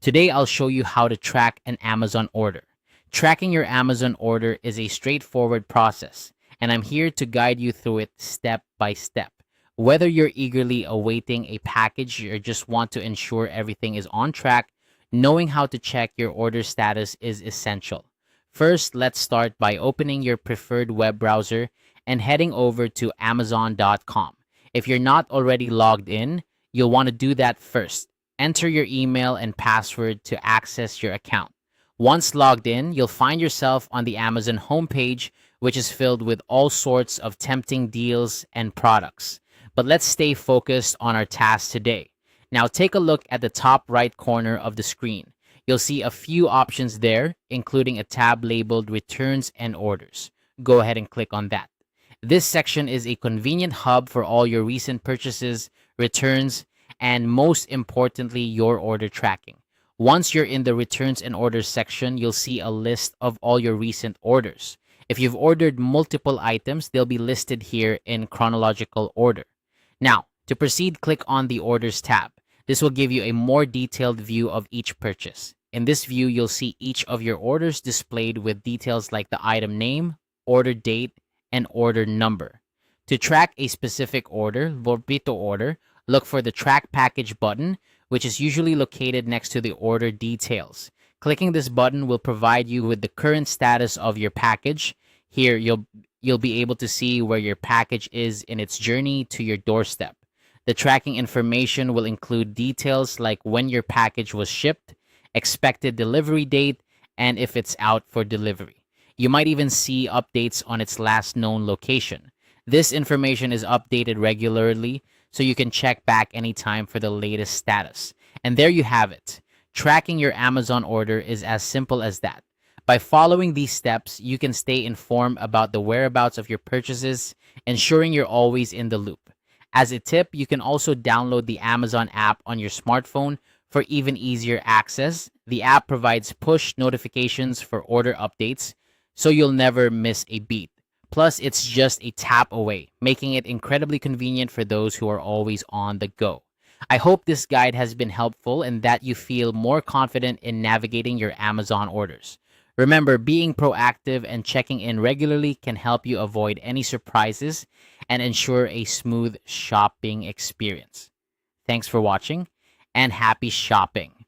Today, I'll show you how to track an Amazon order. Tracking your Amazon order is a straightforward process, and I'm here to guide you through it step by step. Whether you're eagerly awaiting a package or just want to ensure everything is on track, knowing how to check your order status is essential. First, let's start by opening your preferred web browser and heading over to Amazon.com. If you're not already logged in, you'll want to do that first. Enter your email and password to access your account. Once logged in, you'll find yourself on the Amazon homepage, which is filled with all sorts of tempting deals and products. But let's stay focused on our task today. Now, take a look at the top right corner of the screen. You'll see a few options there, including a tab labeled Returns and Orders. Go ahead and click on that. This section is a convenient hub for all your recent purchases, returns, and most importantly, your order tracking. Once you're in the Returns and Orders section, you'll see a list of all your recent orders. If you've ordered multiple items, they'll be listed here in chronological order. Now, to proceed, click on the Orders tab. This will give you a more detailed view of each purchase. In this view, you'll see each of your orders displayed with details like the item name, order date, and order number. To track a specific order, Vorpito order, look for the Track Package button, which is usually located next to the order details. Clicking this button will provide you with the current status of your package. Here, you'll be able to see where your package is in its journey to your doorstep. The tracking information will include details like when your package was shipped, expected delivery date, and if it's out for delivery. You might even see updates on its last known location. This information is updated regularly, so you can check back anytime for the latest status. And there you have it. Tracking your Amazon order is as simple as that. By following these steps, you can stay informed about the whereabouts of your purchases, ensuring you're always in the loop. As a tip, you can also download the Amazon app on your smartphone for even easier access. The app provides push notifications for order updates, so you'll never miss a beat. Plus, it's just a tap away, making it incredibly convenient for those who are always on the go. I hope this guide has been helpful and that you feel more confident in navigating your Amazon orders. Remember, being proactive and checking in regularly can help you avoid any surprises and ensure a smooth shopping experience. Thanks for watching and happy shopping.